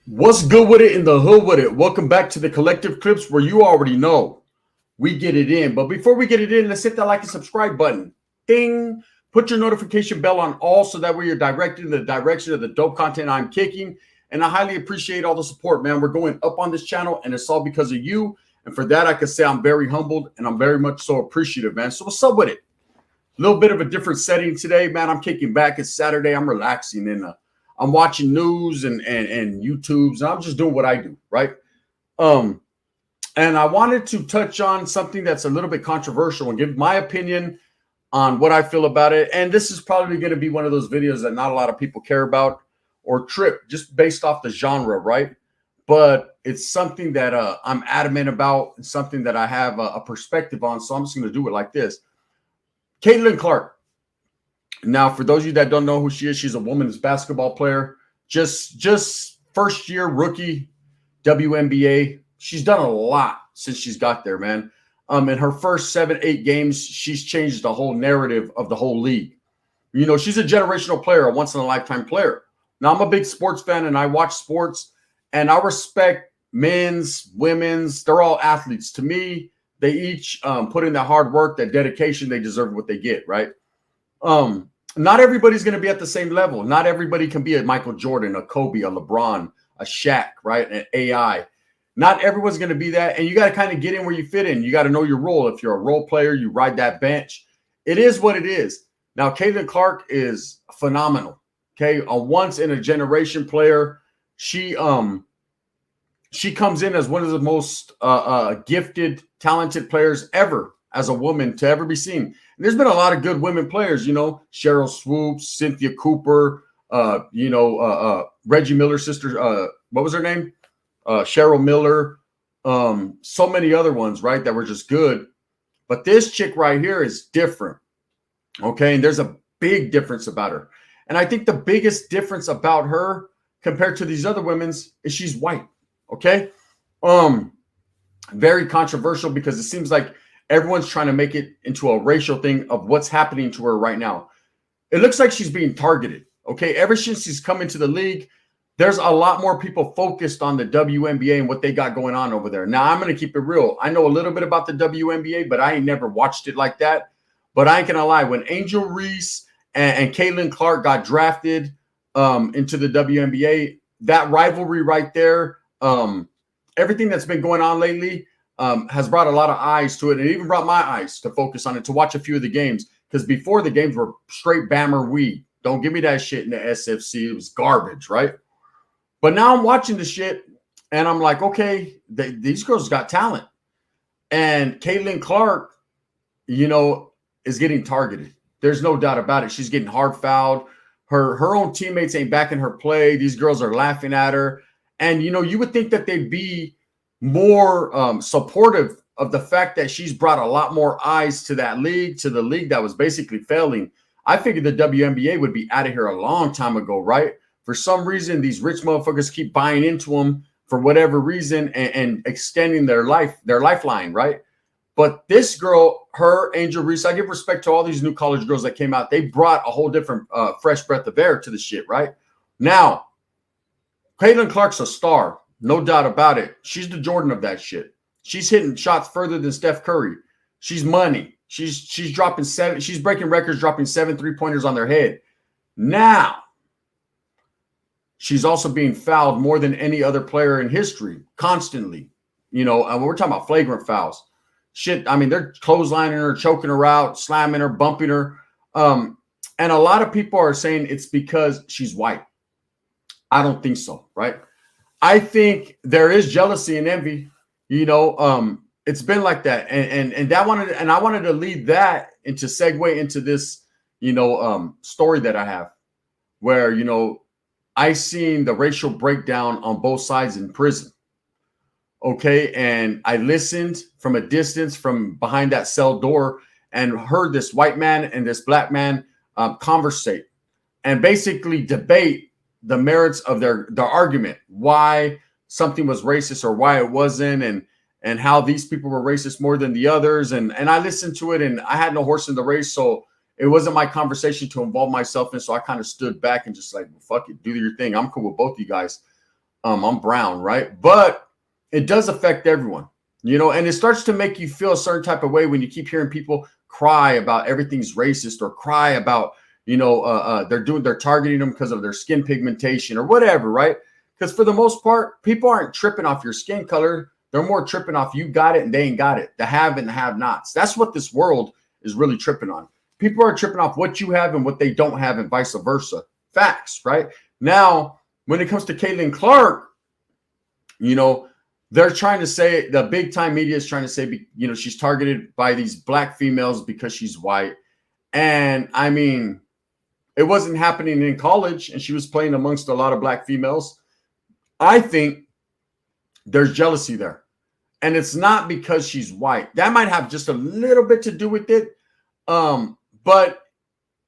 What's good with it in the hood with it? Welcome back to the Collective Clips where you already know we get it in. But before we get it in, let's hit that like and subscribe button. Ding. Put your notification bell on all so that way you're directed in the direction of the dope content I'm kicking. And I highly appreciate all the support, man. We're going up on this channel and it's all because of you. And for that, I can say I'm very humbled and I'm very much so appreciative, man. So what's up with it? A little bit of a different setting today, man. I'm kicking back. It's Saturday. I'm relaxing and I'm watching news and YouTubes, and I'm just doing what I do, right? Um, and I wanted to touch on something that's a little bit controversial and give my opinion on what I feel about it. And this is probably going to be one of those videos that not a lot of people care about or trip just based off the genre, right? But it's something that I'm adamant about and something that I have a perspective on. So I'm just going to do it like this. Caitlin Clark. Now, for those of you that don't know who she is, she's a women's basketball player. Just first year rookie WNBA. She's done a lot since she's got there, man. In her first 7-8 games, she's changed the whole narrative of the whole league. You know, she's a generational player, a once-in-a-lifetime player. Now, I'm a big sports fan, and I watch sports, and I respect men's, women's. They're all athletes. To me, they each put in that hard work, that dedication. They deserve what they get, right? Not everybody's going to be at the same level. Not everybody can be a Michael Jordan, a Kobe, a LeBron, a Shaq, right? An AI. Not everyone's going to be that. And you got to kind of get in where you fit in. You got to know your role. If you're a role player, you ride that bench. It is what it is. Now, Caitlin Clark is phenomenal. Okay. A once in a generation player. She comes in as one of the most gifted, talented players ever as a woman to ever be seen. And there's been a lot of good women players, you know, Cheryl Swoops, Cynthia Cooper, Reggie Miller's sister. What was her name? Cheryl Miller. So many other ones, right, that were just good. But this chick right here is different. Okay. And there's a big difference about her. And I think the biggest difference about her compared to these other women's is she's white. Okay. Very controversial because it seems like everyone's trying to make it into a racial thing of what's happening to her right now. It looks like she's being targeted. Okay. Ever since she's come into the league, there's a lot more people focused on the WNBA and what they got going on over there. Now, I'm going to keep it real. I know a little bit about the WNBA, but I ain't never watched it like that. But I ain't going to lie. When Angel Reese and Caitlin Clark got drafted into the WNBA, that rivalry right there, everything that's been going on lately, has brought a lot of eyes to it. And it even brought my eyes to focus on it, to watch a few of the games. Because before, the games were straight Bammer weed. Don't give me that shit in the SFC. It was garbage, right? But now I'm watching the shit and I'm like, okay, these girls got talent. And Caitlin Clark, you know, is getting targeted. There's no doubt about it. She's getting hard fouled. Her own teammates ain't backing her play. These girls are laughing at her. And, you know, you would think that they'd be more supportive of the fact that she's brought a lot more eyes to that league, to the league that was basically failing. I figured the WNBA would be out of here a long time ago, right? For some reason, these rich motherfuckers keep buying into them for whatever reason and extending their lifeline, right? But this girl, her, Angel Reese, I give respect to all these new college girls that came out. They brought a whole different fresh breath of air to the shit, right? Now, Caitlin Clark's a star. No doubt about it. She's the Jordan of that shit. She's hitting shots further than Steph Curry. She's money. She's dropping seven. She's breaking records, dropping 7 3-pointers on their head. Now, she's also being fouled more than any other player in history, constantly. You know, and we're talking about flagrant fouls. Shit, I mean, they're clotheslining her, choking her out, slamming her, bumping her. And a lot of people are saying it's because she's white. I don't think so, right? I think there is jealousy and envy. You know, it's been like that, and I wanted to lead that into segue into this, you know, story that I have, where, you know, I seen the racial breakdown on both sides in prison. Okay, and I listened from a distance, from behind that cell door, and heard this white man and this black man conversate and basically debate the merits of their argument, why something was racist or why it wasn't, and how these people were racist more than the others. And I listened to it, and I had no horse in the race, so it wasn't my conversation to involve myself in. So I kind of stood back and just like, well, fuck it, do your thing. I'm cool with both you guys. I'm brown, right? But it does affect everyone, and it starts to make you feel a certain type of way when you keep hearing people cry about everything's racist or cry about, they're targeting them because of their skin pigmentation or whatever, right? Because for the most part, people aren't tripping off your skin color. They're more tripping off you got it and they ain't got it. The have and the have nots. That's what this world is really tripping on. People are tripping off what you have and what they don't have and vice versa. Facts, right? Now, when it comes to Caitlin Clark, they're trying to say, the big time media is trying to say, she's targeted by these black females because she's white. And I mean, it wasn't happening in college and she was playing amongst a lot of black females. I think there's jealousy there. And it's not because she's white. That might have just a little bit to do with it. But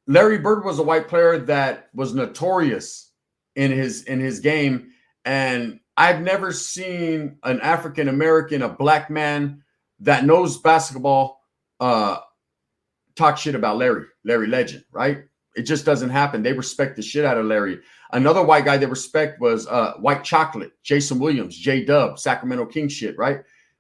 Larry Bird was a white player that was notorious in his game. And I've never seen an African American, a black man that knows basketball, talk shit about Larry Legend, right? It just doesn't happen. They respect the shit out of Larry. Another white guy they respect was White Chocolate, Jason Williams, J-Dub, Sacramento King shit, right?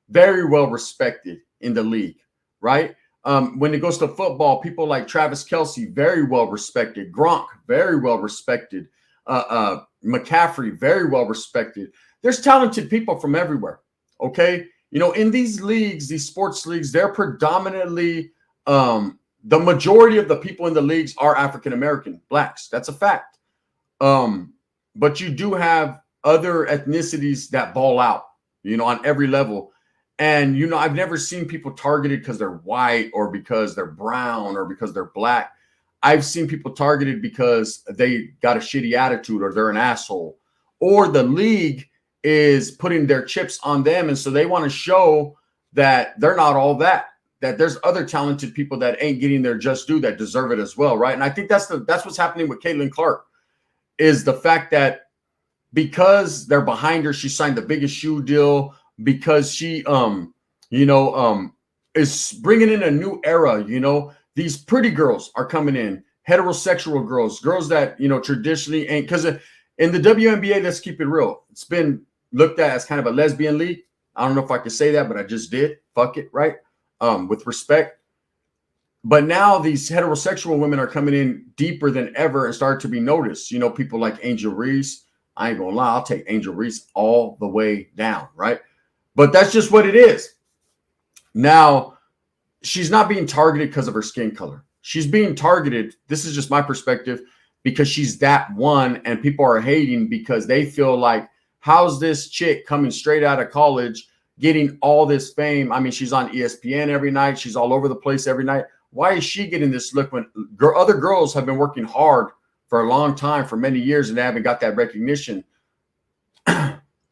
Very well respected in the league, right? When it goes to football, people like Travis Kelce, very well respected. Gronk, very well respected. McCaffrey, very well respected. There's talented people from everywhere, okay? In these leagues, these sports leagues, they're predominantly, the majority of the people in the leagues are African-American, blacks. That's a fact. But you do have other ethnicities that ball out, on every level. And, I've never seen people targeted because they're white or because they're brown or because they're black. I've seen people targeted because they got a shitty attitude or they're an asshole, or the league is putting their chips on them. And so they want to show that they're not all that there's other talented people that ain't getting their just due that deserve it as well. Right. And I think that's what's happening with Caitlin Clark, is the fact that because they're behind her, she signed the biggest shoe deal, because she, is bringing in a new era. These pretty girls are coming in, heterosexual girls that, traditionally ain't, because in the WNBA, let's keep it real. It's been looked at as kind of a lesbian league. I don't know if I could say that, but I just did. Fuck it, right? With respect. But now these heterosexual women are coming in deeper than ever and start to be noticed. People like Angel Reese. I ain't gonna lie, I'll take Angel Reese all the way down, right? But that's just what it is. Now, she's not being targeted because of her skin color. She's being targeted, this is just my perspective, because she's that one, and people are hating because they feel like, how's this chick coming straight out of college getting all this fame? I mean, she's on ESPN every night. She's all over the place every night. Why is she getting this look when other girls have been working hard for a long time, for many years, and they haven't got that recognition?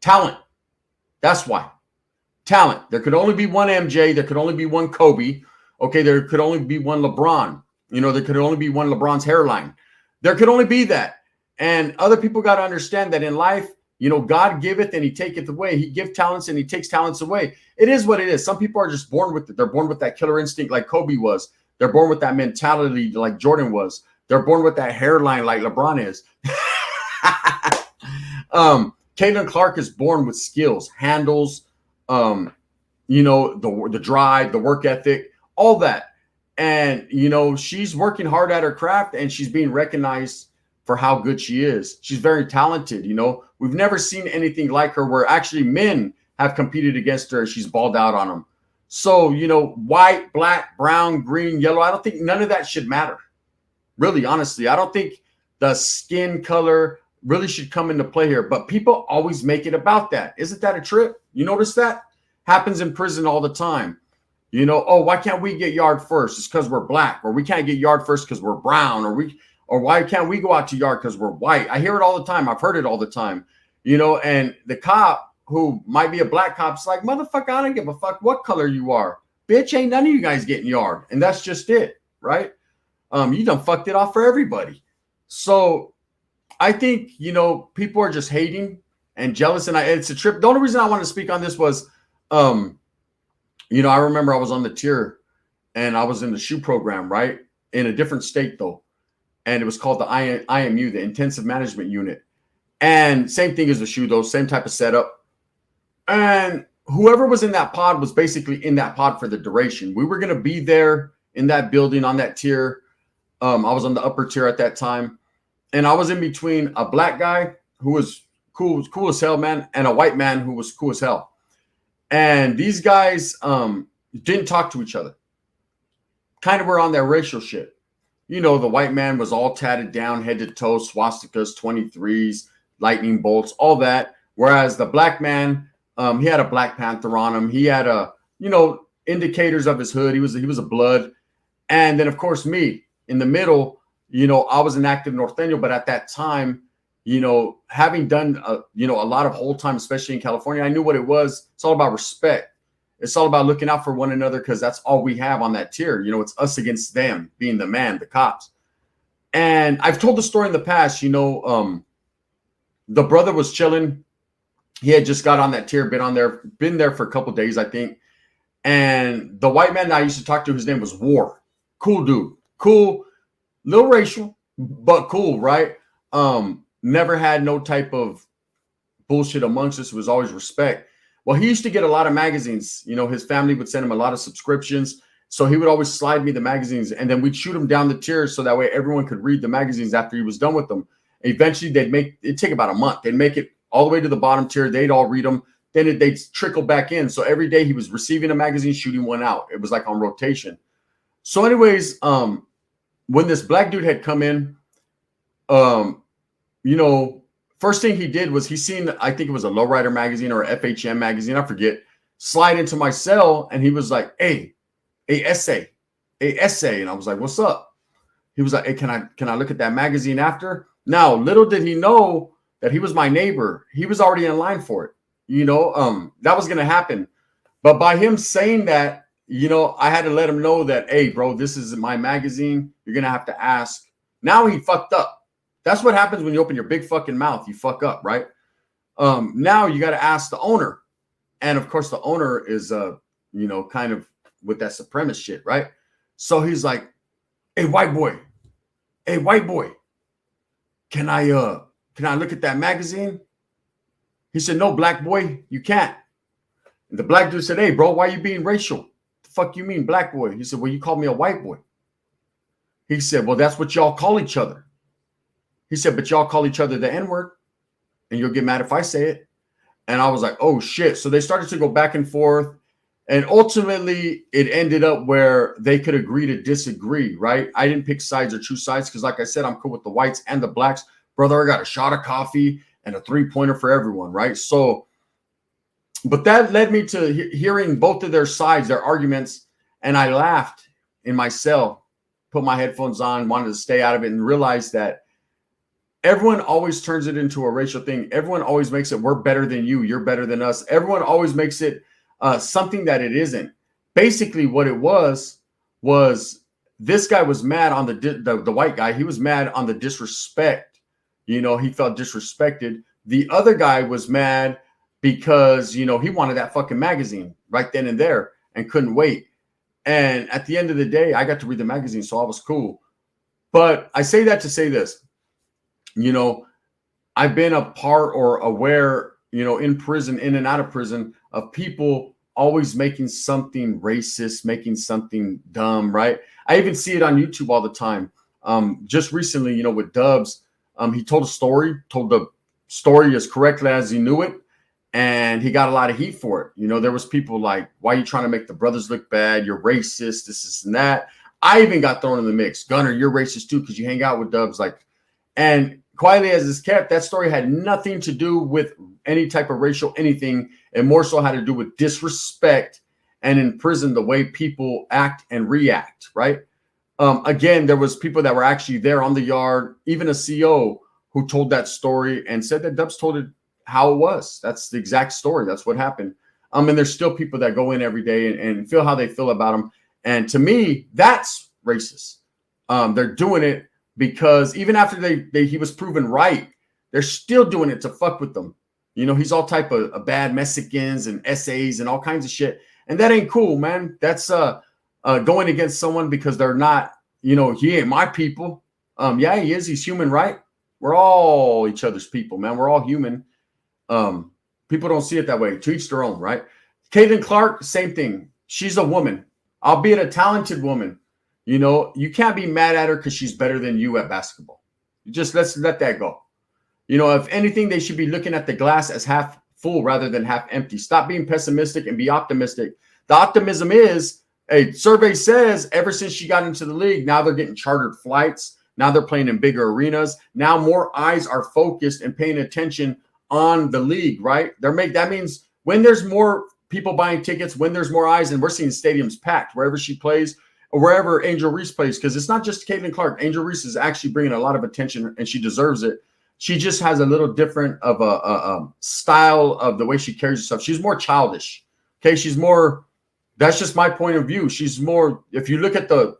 Talent. That's why. Talent. There could only be one MJ. There could only be one Kobe. Okay, there could only be one LeBron. There could only be one LeBron's hairline. There could only be that. And other people got to understand that in life, God giveth and he taketh away. He gives talents and he takes talents away. It is what it is. Some people are just born with it. They're born with that killer instinct like Kobe was. They're born with that mentality like Jordan was. They're born with that hairline like LeBron is. Caitlin Clark is born with skills, handles, the drive, the work ethic, all that. And, she's working hard at her craft and she's being recognized for how good she is. She's very talented. We've never seen anything like her where actually men have competed against her. She's balled out on them. So, white, black, brown, green, yellow, I don't think none of that should matter. Really, honestly, I don't think the skin color really should come into play here, but people always make it about that. Isn't that a trip? You notice that? Happens in prison all the time. Oh, why can't we get yard first? It's because we're black, or we can't get yard first because we're brown, or why can't we go out to yard because we're white? I hear it all the time. I've heard it all the time. And the cop who might be a black cop is like, motherfucker, I don't give a fuck what color you are. Bitch, ain't none of you guys getting yard. And that's just it, right? You done fucked it off for everybody. So I think, people are just hating and jealous. And it's a trip. The only reason I wanted to speak on this was, I remember I was on the tier and I was in the shoe program, right? In a different state though. And it was called the IMU, the Intensive Management Unit. And same thing as the shoe, though, same type of setup. And whoever was in that pod was basically in that pod for the duration. We were going to be there in that building on that tier. I was on the upper tier at that time. And I was in between a black guy who was cool as hell, man, and a white man who was cool as hell. And these guys didn't talk to each other. Kind of were on their racial shit. You know, the white man was all tatted down, head to toe, swastikas, 23s, lightning bolts, all that. Whereas the black man, he had a Black Panther on him. He had indicators of his hood. He was a blood. And then, of course, me in the middle. I was an active Norteño, but at that time, having done a lot of whole time, especially in California, I knew what it was. It's all about respect. It's all about looking out for one another because that's all we have on that tier. It's us against them, being the man, the cops. And I've told the story in the past. The brother was chilling. He had just got on that tier, been there for a couple of days, I think. And the white man that I used to talk to, his name was War. Cool dude, cool. Little racial, but cool, right? Never had no type of bullshit amongst us. It was always respect. Well, he used to get a lot of magazines. His family would send him a lot of subscriptions. So he would always slide me the magazines, and then we'd shoot him down the tiers so that way everyone could read the magazines after he was done with them. Eventually, it'd take about a month. They'd make it all the way to the bottom tier. They'd all read them. Then they'd trickle back in. So every day he was receiving a magazine, shooting one out. It was like on rotation. So anyways, when this black dude had come in, first thing he did was he seen, I think it was a Lowrider magazine or a FHM magazine, I forget, slide into my cell, and he was like, hey, essay. And I was like, what's up? He was like, hey, can I look at that magazine after? Now, little did he know that he was my neighbor. He was already in line for it. That was going to happen. But by him saying that, I had to let him know that, hey, bro, this is my magazine. You're going to have to ask. Now he fucked up. That's what happens when you open your big fucking mouth. You fuck up, right? Now you got to ask the owner. And, of course, the owner is, kind of with that supremacist shit, right? So he's like, hey, white boy, can I look at that magazine? He said, no, black boy, you can't. And the black dude said, hey, bro, why are you being racial? The fuck you mean black boy? He said, well, you called me a white boy. He said, well, that's what y'all call each other. He said, but y'all call each other the N-word, and you'll get mad if I say it. And I was like, oh, shit. So they started to go back and forth. And ultimately, it ended up where they could agree to disagree, right? I didn't pick sides or choose sides because, like I said, I'm cool with the whites and the blacks. Brother, I got a shot of coffee and a 3-pointer for everyone, right? So, but that led me to hearing both of their sides, their arguments, and I laughed in my cell, put my headphones on, wanted to stay out of it, and realized that everyone always turns it into a racial thing. Everyone always makes it, we're better than you, you're better than us. Everyone always makes it something that it isn't. Basically, what it was this guy was mad on the white guy. He was mad on the disrespect. He felt disrespected. The other guy was mad because, he wanted that fucking magazine right then and there and couldn't wait. And at the end of the day, I got to read the magazine, so I was cool. But I say that to say this. I've been a part or aware, in prison, in and out of prison, of people always making something racist, making something dumb, right? I even see it on YouTube all the time. Just recently, with Dubs, he told the story as correctly as he knew it, and he got a lot of heat for it. There was people like, why are you trying to make the brothers look bad? You're racist, this and that. I even got thrown in the mix. Gunner, you're racist too because you hang out with Dubs. And quietly as it's kept, that story had nothing to do with any type of racial anything, and more so had to do with disrespect and in prison, the way people act and react, right? Again, there was people that were actually there on the yard, even a CO who told that story and said that Dubs told it how it was. That's the exact story. That's what happened. And there's still people that go in every day and feel how they feel about him. And to me, that's racist. They're doing it because even after he was proven right, they're still doing it to fuck with them. He's all type of bad Mexicans and essays and all kinds of shit. And that ain't cool, man. That's going against someone because they're not, he ain't my people. Yeah, he is. He's human, right? We're all each other's people, man. We're all human. People don't see it that way. To each their own, right? Caitlin Clark, same thing. She's a woman, albeit a talented woman. You know, you can't be mad at her because she's better than you at basketball. Just let's let that go. You know, if anything, they should be looking at the glass as half full rather than half empty. Stop being pessimistic and be optimistic. The optimism is, a survey says ever since she got into the league, now they're getting chartered flights. Now they're playing in bigger arenas. Now more eyes are focused and paying attention on the league, right? That means when there's more people buying tickets, when there's more eyes, and we're seeing stadiums packed wherever she plays or wherever Angel Reese plays, because it's not just Caitlin Clark. Angel Reese is actually bringing a lot of attention, and she deserves it. She just has a little different of a style of the way she carries herself. She's more childish. Okay, she's more. That's just my point of view. She's more. If you look at the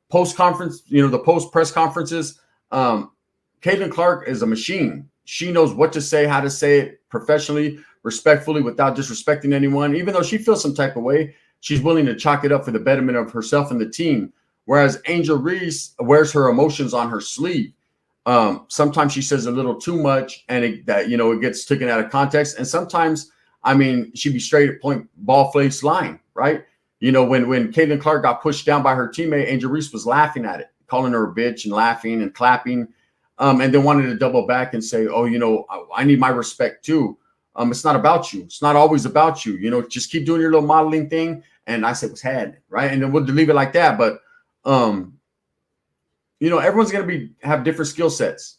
post-conference, you know, the post-press conferences, Caitlin Clark is a machine. She knows what to say, how to say it professionally, respectfully, without disrespecting anyone. Even though she feels some type of way, she's willing to chalk it up for the betterment of herself and the team. Whereas Angel Reese wears her emotions on her sleeve. Sometimes she says a little too much, and it gets taken out of context. And sometimes, I mean, she'd be straight at point, ball face line, right? You know, when Caitlin Clark got pushed down by her teammate, Angel Reese was laughing at it, calling her a bitch and laughing and clapping, and then wanted to double back and say, oh, you know, I need my respect too. It's not about you. It's not always about you. You know, just keep doing your little modeling thing. And I said, what's head, right? And then we'll leave it like that. But, you know, everyone's going to have different skill sets.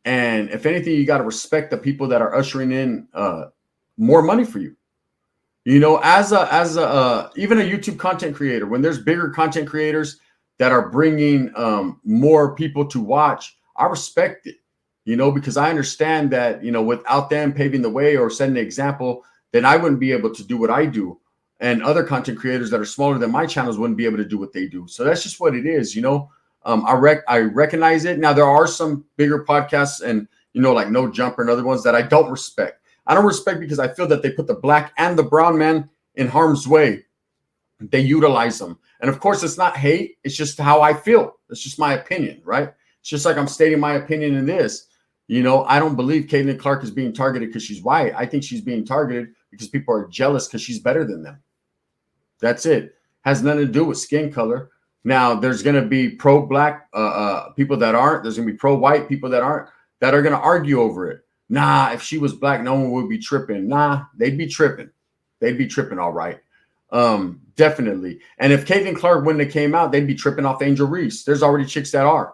And if anything, you got to respect the people that are ushering in more money for you. You know, as even a YouTube content creator, when there's bigger content creators that are bringing more people to watch, I respect it, you know, because I understand that, you know, without them paving the way or setting the example, then I wouldn't be able to do what I do. And other content creators that are smaller than my channels wouldn't be able to do what they do. So that's just what it is, you know. I recognize it. Now, there are some bigger podcasts and, you know, like No Jumper and other ones that I don't respect. I don't respect because I feel that they put the black and the brown man in harm's way. They utilize them. And of course, it's not hate. It's just how I feel. It's just my opinion, right? It's just like I'm stating my opinion in this. You know, I don't believe Caitlin Clark is being targeted because she's white. I think she's being targeted because people are jealous because she's better than them. That's it. Has nothing to do with skin color. Now, there's going to be pro-black people that aren't. There's going to be pro-white people that aren't, that are going to argue over it. Nah, if she was black, no one would be tripping. Nah, they'd be tripping. They'd be tripping, all right. Definitely. And if Caitlin Clark wouldn't have came out, they'd be tripping off Angel Reese. There's already chicks that are.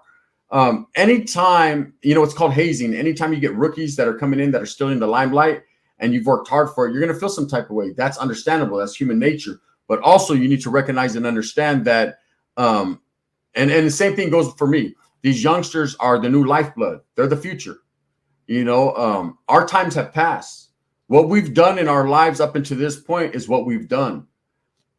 Anytime, you know, it's called hazing. Anytime you get rookies that are coming in that are still in the limelight and you've worked hard for it, you're going to feel some type of way. That's understandable. That's human nature. But also you need to recognize and understand that, and the same thing goes for me. These youngsters are the new lifeblood. They're the future. You know, our times have passed. What we've done in our lives up until this point is what we've done.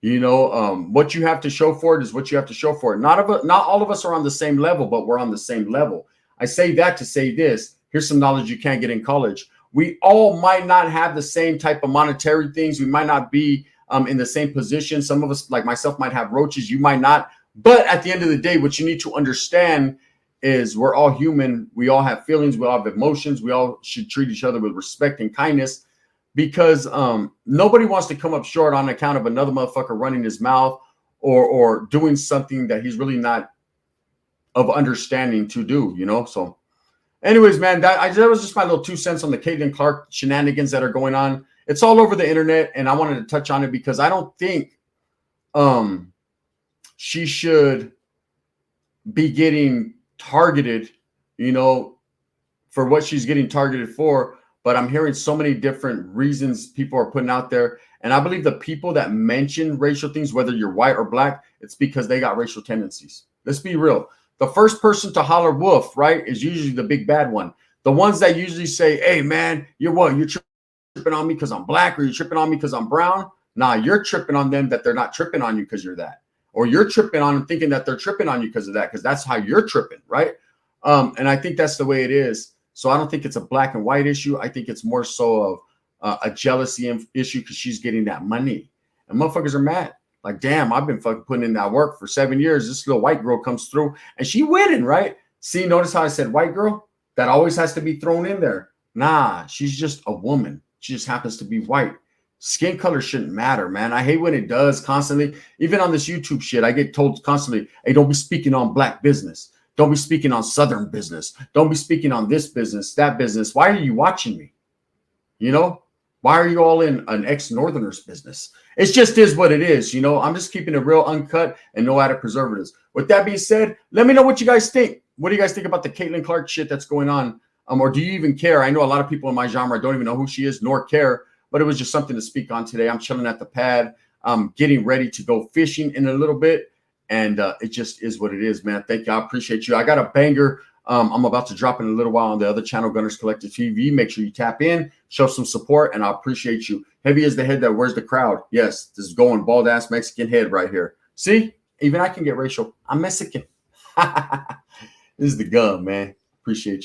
You know, what you have to show for it is what you have to show for it. Not all of us are on the same level, but we're on the same level. I say that to say this. Here's some knowledge you can't get in college. We all might not have the same type of monetary things. We might not be in the same position. Some of us, like myself, might have roaches. You might not. But at the end of the day, what you need to understand is we're all human. We all have feelings. We all have emotions. We all should treat each other with respect and kindness, because nobody wants to come up short on account of another motherfucker running his mouth or doing something that he's really not of understanding to do, you know? So anyways, man, that was just my little 2 cents on the Caitlin Clark shenanigans that are going on. It's all over the internet, and I wanted to touch on it because I don't think she should be getting targeted, you know, for what she's getting targeted for. But I'm hearing so many different reasons people are putting out there. And I believe the people that mention racial things, whether you're white or black, it's because they got racial tendencies. Let's be real. The first person to holler wolf, right, is usually the big bad one. The ones that usually say, hey, man, you're tripping on me because I'm black, or you're tripping on me because I'm brown. Nah, you're tripping on them that they're not tripping on you because you're that. Or you're tripping on them thinking that they're tripping on you because of that, because that's how you're tripping, right? And I think that's the way it is. So I don't think it's a black and white issue. I think it's more so of a jealousy issue because she's getting that money. And motherfuckers are mad. Like, damn, I've been fucking putting in that work for 7 years. This little white girl comes through and she winning, right? See, notice how I said white girl? That always has to be thrown in there. Nah, she's just a woman. She just happens to be white. Skin color shouldn't matter, man. I hate when it does constantly. Even on this YouTube shit, I get told constantly, hey, don't be speaking on black business. Don't be speaking on Southern business. Don't be speaking on this business, that business. Why are you watching me? You know, why are you all in an ex-Northerner's business? It just is what it is. You know, I'm just keeping it real uncut and no added preservatives. With that being said, let me know what you guys think. What do you guys think about the Caitlin Clark shit that's going on? Or do you even care? I know a lot of people in my genre don't even know who she is nor care, but it was just something to speak on today. I'm chilling at the pad. I'm getting ready to go fishing in a little bit. And it just is what it is, man. Thank you. I appreciate you. I got a banger. I'm about to drop in a little while on the other channel, Gunners Collective TV. Make sure you tap in, show some support, and I appreciate you. Heavy is the head that wears the crowd. Yes, this is going bald ass Mexican head right here. See, even I can get racial. I'm Mexican. This is the gum, man. Appreciate you.